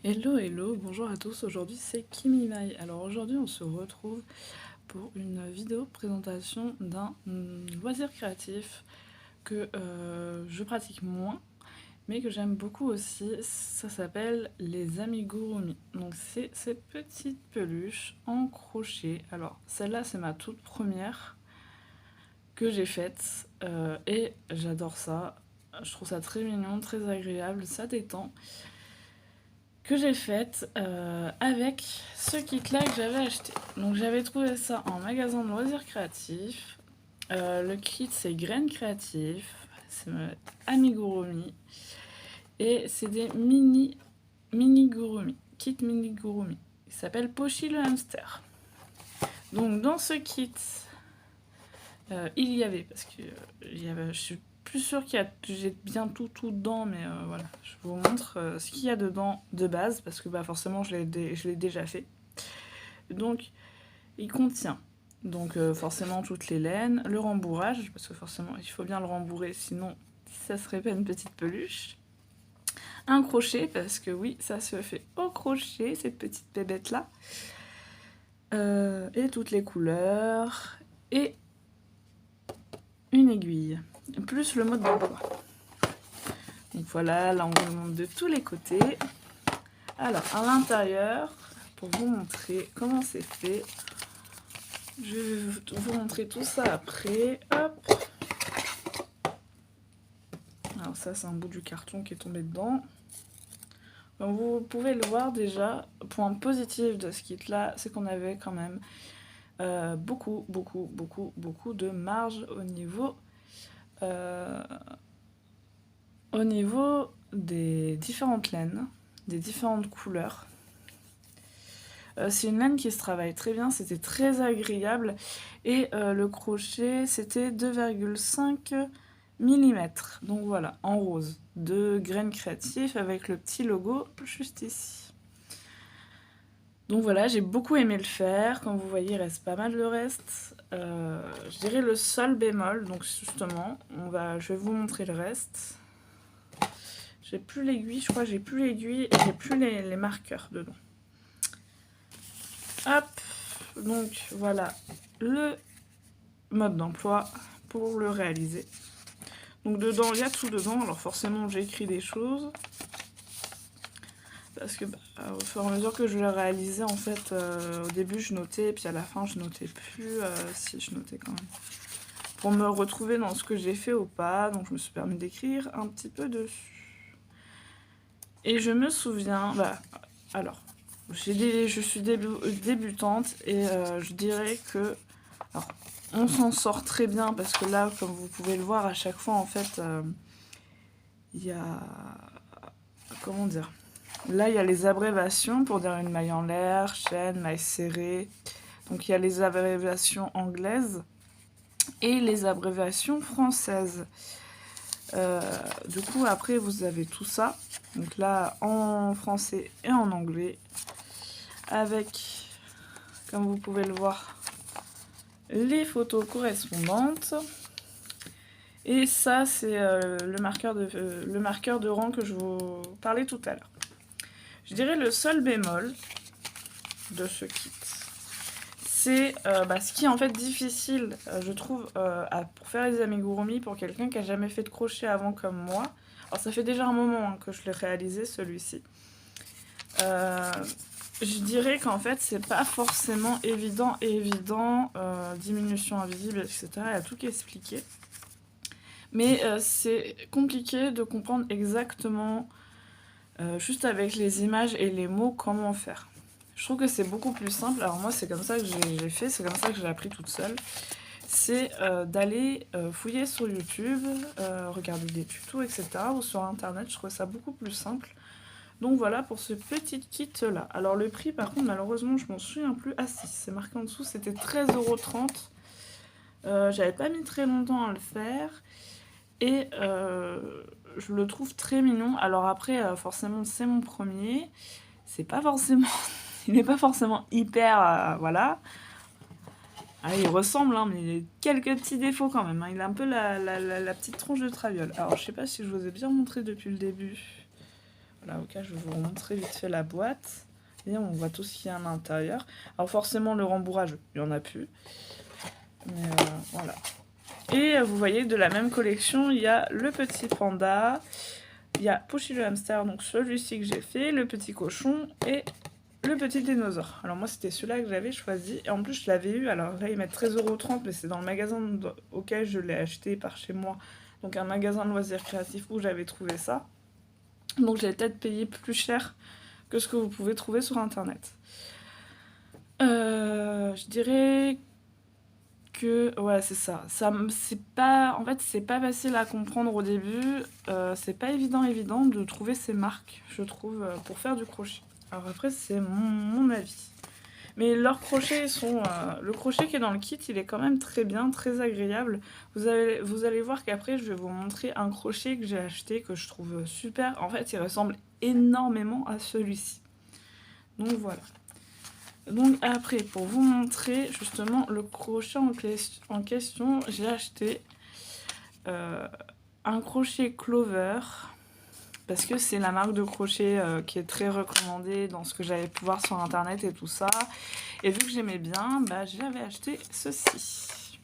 Hello, hello, bonjour à tous, aujourd'hui c'est Kimi Mai. Alors aujourd'hui on se retrouve pour une vidéo présentation d'un loisir créatif que je pratique moins, mais que j'aime beaucoup aussi. Ça s'appelle les amigurumi. Donc c'est ces petites peluches en crochet. Alors celle-là c'est ma toute première que j'ai faite et j'adore ça. Je trouve ça très mignon, très agréable, ça détend. Que j'ai faite avec ce kit-là que j'avais acheté. Donc j'avais trouvé ça en magasin de loisirs créatifs. Le kit c'est Graines Créatives, c'est Amigurumi et c'est des mini gurumi, kit mini gurumi. Il s'appelle Pochi le hamster. Donc dans ce kit, il y avait, parce que je suis plus sûre que j'ai bien tout dedans, mais voilà, je vous montre ce qu'il y a dedans de base, parce que bah, forcément je l'ai déjà fait. Donc il contient donc forcément toutes les laines, le rembourrage, parce que forcément il faut bien le rembourrer, sinon ça serait pas une petite peluche. Un crochet, parce que oui, ça se fait au crochet, cette petite bébête là. Et toutes les couleurs, et une aiguille, plus le mode d'emploi. Donc voilà, là on vous montre de tous les côtés. Alors à l'intérieur, pour vous montrer comment c'est fait, je vais vous montrer tout ça après. Hop. Alors ça c'est un bout du carton qui est tombé dedans. Donc vous pouvez le voir déjà, point positif de ce kit là, c'est qu'on avait quand même beaucoup de marge au niveau des différentes laines, des différentes couleurs. C'est une laine qui se travaille très bien, c'était très agréable. Et le crochet, c'était 2,5 mm. Donc voilà, en rose, de Graines Créatives avec le petit logo juste ici. Donc voilà, j'ai beaucoup aimé le faire. Comme vous voyez, il reste pas mal de reste. Je dirais le sol bémol, donc justement, je vais vous montrer le reste. J'ai plus l'aiguille, je crois que j'ai plus l'aiguille et j'ai plus les marqueurs dedans. Hop, donc voilà le mode d'emploi pour le réaliser. Donc dedans, il y a tout dedans, alors forcément j'ai écrit des choses. Parce que au fur et à mesure que je le réalisais, en fait, au début je notais, et puis à la fin je notais plus, si je notais quand même. Pour me retrouver dans ce que j'ai fait ou pas, donc je me suis permis d'écrire un petit peu dessus. Et je me souviens, alors, je suis débutante et je dirais que alors, on s'en sort très bien parce que là, comme vous pouvez le voir, à chaque fois, en fait, il y a... Comment dire? Là, il y a les abréviations pour dire une maille en l'air, chaîne, maille serrée. Donc, il y a les abréviations anglaises et les abréviations françaises. Du coup, après, vous avez tout ça. Donc là, en français et en anglais. Avec, comme vous pouvez le voir, les photos correspondantes. Et ça, c'est le marqueur de rang que je vous parlais tout à l'heure. Je dirais le seul bémol de ce kit, c'est ce qui est en fait difficile, je trouve, pour faire les amigurumi pour quelqu'un qui a jamais fait de crochet avant comme moi. Alors ça fait déjà un moment que je l'ai réalisé celui-ci. Je dirais qu'en fait c'est pas forcément évident, diminution invisible, etc. Il y a tout qui est expliqué. Mais c'est compliqué de comprendre exactement, juste avec les images et les mots, comment faire. Je trouve que c'est beaucoup plus simple. Alors moi, c'est comme ça que j'ai fait, c'est comme ça que j'ai appris toute seule. C'est d'aller fouiller sur YouTube, regarder des tutos, etc. ou sur Internet. Je trouve ça beaucoup plus simple. Donc voilà pour ce petit kit-là. Alors le prix, par contre, malheureusement, je m'en souviens plus. Ah si, c'est marqué en dessous, c'était 13,30 €. J'avais pas mis très longtemps à le faire. Et je le trouve très mignon. Alors après, forcément, c'est mon premier. C'est pas forcément... il n'est pas forcément hyper... voilà. Ah, il ressemble, hein, mais il a quelques petits défauts quand même. Hein. Il a un peu la petite tronche de traviole. Alors, je sais pas si je vous ai bien montré depuis le début. Voilà, au cas je vais vous montrer vite fait la boîte. Et on voit tout ce qu'il y a à l'intérieur. Alors forcément le rembourrage, il n'y en a plus. Mais voilà. Et vous voyez, de la même collection, il y a le petit panda, il y a Pushy le hamster, donc celui-ci que j'ai fait, le petit cochon et le petit dinosaure. Alors moi c'était celui-là que j'avais choisi, et en plus je l'avais eu, alors là ils mettent 13,30 €, mais c'est dans le magasin auquel je l'ai acheté par chez moi, donc un magasin de loisirs créatifs où j'avais trouvé ça. Donc j'ai peut-être payé plus cher que ce que vous pouvez trouver sur internet. Je dirais que ouais c'est ça, c'est pas, en fait c'est pas facile à comprendre au début, c'est pas évident de trouver ces marques, je trouve, pour faire du crochet. Alors après c'est mon avis, mais leurs crochets sont, le crochet qui est dans le kit il est quand même très bien, très agréable. Vous allez voir qu'après je vais vous montrer un crochet que j'ai acheté que je trouve super, en fait il ressemble énormément à celui-ci, donc voilà. Donc après, pour vous montrer justement le crochet en question, j'ai acheté un crochet Clover, parce que c'est la marque de crochet qui est très recommandée dans ce que j'avais pu voir sur internet et tout ça. Et vu que j'aimais bien, bah, j'avais acheté ceci.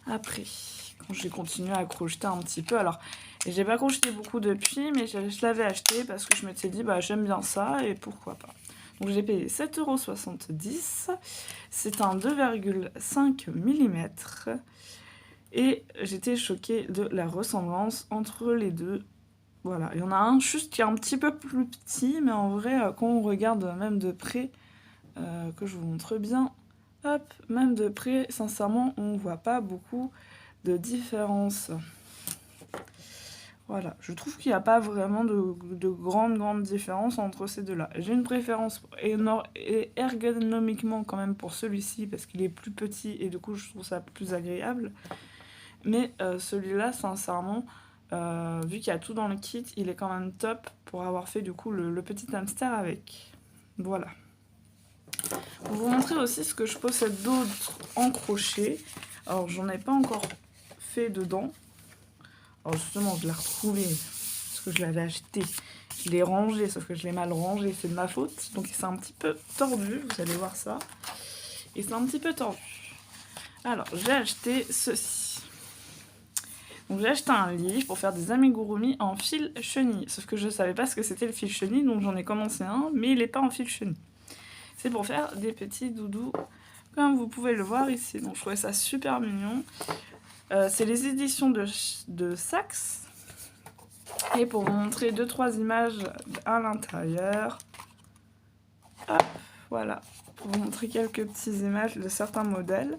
Après, quand j'ai continué à crocheter un petit peu, alors j'ai pas crocheté beaucoup depuis, mais je l'avais acheté parce que je m'étais dit bah j'aime bien ça et pourquoi pas. Donc j'ai payé 7,70 €. C'est un 2,5 mm. Et j'étais choquée de la ressemblance entre les deux. Voilà, il y en a un juste qui est un petit peu plus petit, mais en vrai, quand on regarde même de près, que je vous montre bien, hop, même de près, sincèrement, on voit pas beaucoup de différence. Voilà, je trouve qu'il n'y a pas vraiment de grande différence entre ces deux-là. J'ai une préférence ergonomiquement quand même pour celui-ci, parce qu'il est plus petit et du coup je trouve ça plus agréable. Mais celui-là, sincèrement, vu qu'il y a tout dans le kit, il est quand même top pour avoir fait du coup le petit hamster avec. Voilà. Pour vous montrer aussi ce que je possède d'autre en crochet. Alors j'en ai pas encore fait dedans. Alors justement, je l'ai retrouvé, parce que je l'avais acheté. Je l'ai rangé, sauf que je l'ai mal rangé, c'est de ma faute. Donc c'est un petit peu tordu, vous allez voir ça. Et c'est un petit peu tordu. Alors, j'ai acheté ceci. Donc j'ai acheté un livre pour faire des amigurumi en fil chenille. Sauf que je ne savais pas ce que c'était le fil chenille, donc j'en ai commencé un, mais il n'est pas en fil chenille. C'est pour faire des petits doudous, comme vous pouvez le voir ici. Donc je trouvais ça super mignon. C'est les éditions de Saxe. Et pour vous montrer 2-3 images à l'intérieur, hop, voilà, pour vous montrer quelques petites images de certains modèles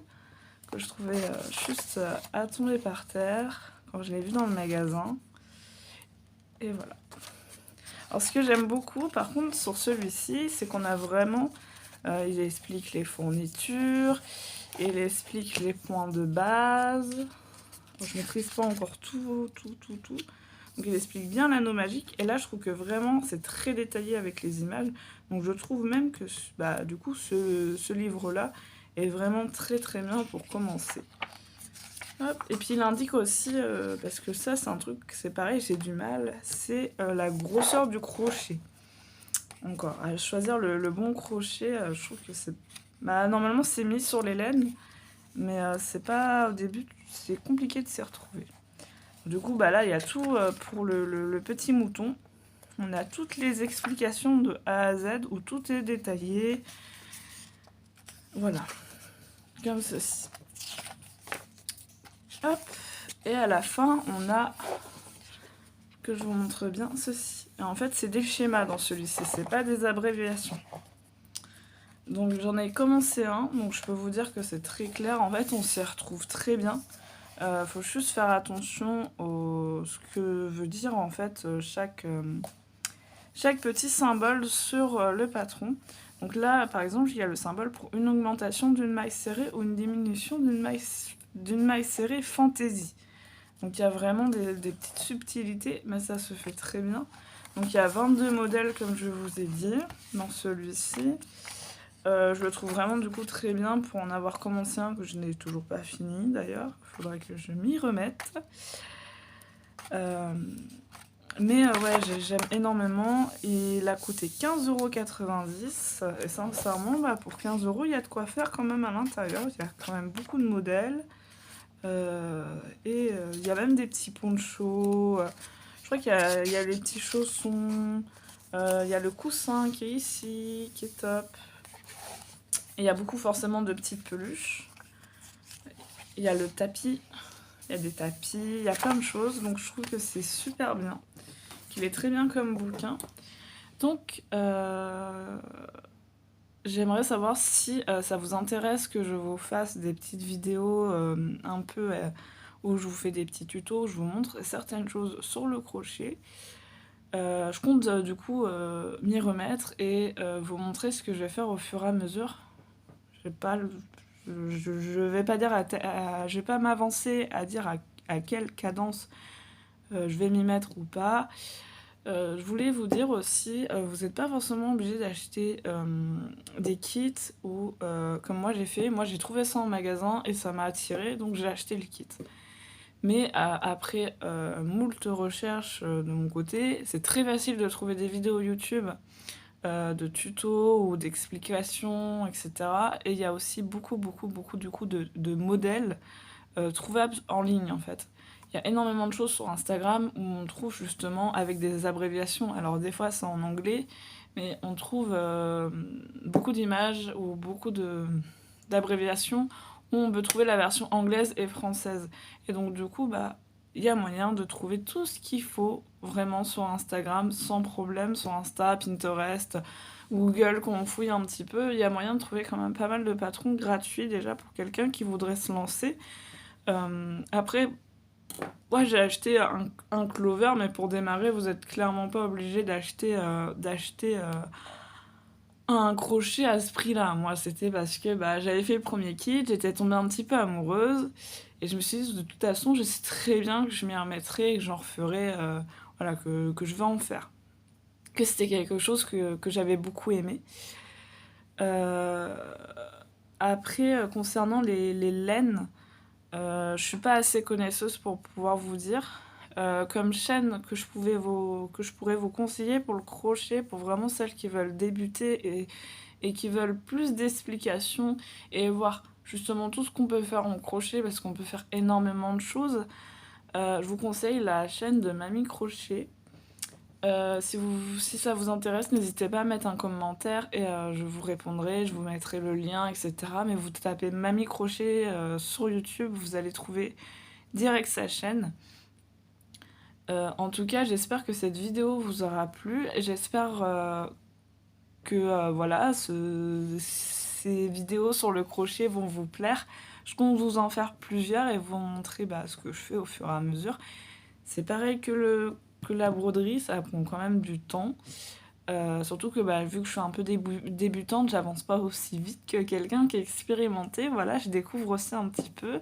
que je trouvais juste à tomber par terre quand je l'ai vu dans le magasin. Et voilà. Alors ce que j'aime beaucoup par contre sur celui-ci, c'est qu'on a vraiment, il explique les fournitures, il explique les points de base. Je ne maîtrise pas encore tout. Donc il explique bien l'anneau magique. Et là, je trouve que vraiment, c'est très détaillé avec les images. Donc je trouve même que bah, du coup, ce livre-là est vraiment très bien pour commencer. Hop. Et puis il indique aussi, parce que ça, c'est un truc, c'est pareil, j'ai du mal, c'est la grosseur du crochet. Encore, à choisir le bon crochet, je trouve que c'est... Bah, normalement, c'est mis sur les laines. Mais c'est pas, au début, c'est compliqué de s'y retrouver. Du coup, bah là, il y a tout pour le petit mouton. On a toutes les explications de A à Z, où tout est détaillé. Voilà. Comme ceci. Hop. Et à la fin, on a, que je vous montre bien, ceci. Et en fait, c'est des schémas dans celui-ci, c'est pas des abréviations. Donc j'en ai commencé un, donc je peux vous dire que c'est très clair. En fait, on s'y retrouve très bien. Faut juste faire attention à ce que veut dire en fait chaque petit symbole sur le patron. Donc là, par exemple, il y a le symbole pour une augmentation d'une maille serrée ou une diminution d'une maille serrée fantaisie. Donc il y a vraiment des petites subtilités, mais ça se fait très bien. Donc il y a 22 modèles comme je vous ai dit dans celui-ci. Je le trouve vraiment du coup très bien pour en avoir commencé un que je n'ai toujours pas fini d'ailleurs. Il faudrait que je m'y remette. Mais ouais, j'aime énormément. Il a coûté 15,90 €. Et sincèrement, bah, pour 15 €, il y a de quoi faire quand même à l'intérieur. Il y a quand même beaucoup de modèles. Il y a même des petits ponchos. Je crois qu'il y a les petits chaussons. Il y a le coussin qui est ici, qui est top. Et il y a beaucoup forcément de petites peluches. Il y a le tapis. Il y a des tapis. Il y a plein de choses. Donc je trouve que c'est super bien. Qu'il est très bien comme bouquin. Donc j'aimerais savoir si ça vous intéresse que je vous fasse des petites vidéos un peu où je vous fais des petits tutos, où je vous montre certaines choses sur le crochet. Je compte du coup m'y remettre et vous montrer ce que je vais faire au fur et à mesure. Je vais pas, je vais pas dire je vais pas m'avancer à dire à quelle cadence je vais m'y mettre ou pas. Je voulais vous dire aussi, vous n'êtes pas forcément obligé d'acheter des kits ou comme moi j'ai fait. Moi j'ai trouvé ça en magasin et ça m'a attiré, donc j'ai acheté le kit. Mais après moult recherches de mon côté, c'est très facile de trouver des vidéos YouTube de tutos ou d'explications, etc. Et il y a aussi beaucoup du coup de modèles trouvables en ligne en fait. Il y a énormément de choses sur Instagram où on trouve justement avec des abréviations. Alors des fois c'est en anglais, mais on trouve beaucoup d'images ou beaucoup d'abréviations où on peut trouver la version anglaise et française. Et donc du coup, bah, il y a moyen de trouver tout ce qu'il faut vraiment sur Instagram sans problème, sur Insta, Pinterest, Google, quand on fouille un petit peu, il y a moyen de trouver quand même pas mal de patrons gratuits déjà pour quelqu'un qui voudrait se lancer. Après, ouais, j'ai acheté un clover, mais pour démarrer, vous êtes clairement pas obligé d'acheter un crochet à ce prix-là. Moi, c'était parce que bah, j'avais fait le premier kit, j'étais tombée un petit peu amoureuse, et je me suis dit, de toute façon, je sais très bien que je m'y remettrai et que j'en referai, voilà, que je vais en faire. Que c'était quelque chose que j'avais beaucoup aimé. Euh, Après, concernant les laines, je suis pas assez connaisseuse pour pouvoir vous dire. Comme chaîne que je pourrais vous conseiller pour le crochet, pour vraiment celles qui veulent débuter et qui veulent plus d'explications et voir justement tout ce qu'on peut faire en crochet parce qu'on peut faire énormément de choses. Je vous conseille la chaîne de Mamie Crochet. Si ça vous intéresse, n'hésitez pas à mettre un commentaire et je vous répondrai, je vous mettrai le lien, etc. Mais vous tapez Mamie Crochet sur YouTube, vous allez trouver direct sa chaîne. En tout cas, j'espère que cette vidéo vous aura plu et j'espère que voilà, ces vidéos sur le crochet vont vous plaire. Je compte vous en faire plusieurs et vous montrer bah, ce que je fais au fur et à mesure. C'est pareil que la broderie, ça prend quand même du temps. Surtout que bah, vu que je suis un peu débutante, j'avance pas aussi vite que quelqu'un qui est expérimenté. Voilà, je découvre aussi un petit peu.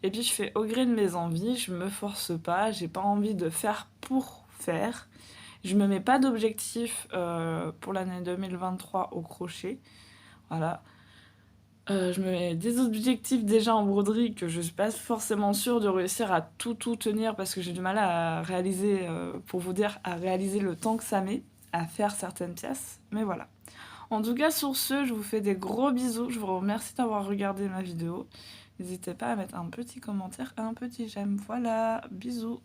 Et puis je fais au gré de mes envies, je me force pas, j'ai pas envie de faire pour faire. Je me mets pas d'objectif pour l'année 2023 au crochet. Voilà. Je me mets des objectifs déjà en broderie que je suis pas forcément sûre de réussir à tout tenir parce que j'ai du mal à réaliser, pour vous dire, à réaliser le temps que ça met à faire certaines pièces. Mais voilà. En tout cas, sur ce, je vous fais des gros bisous. Je vous remercie d'avoir regardé ma vidéo. N'hésitez pas à mettre un petit commentaire et un petit j'aime. Voilà, bisous.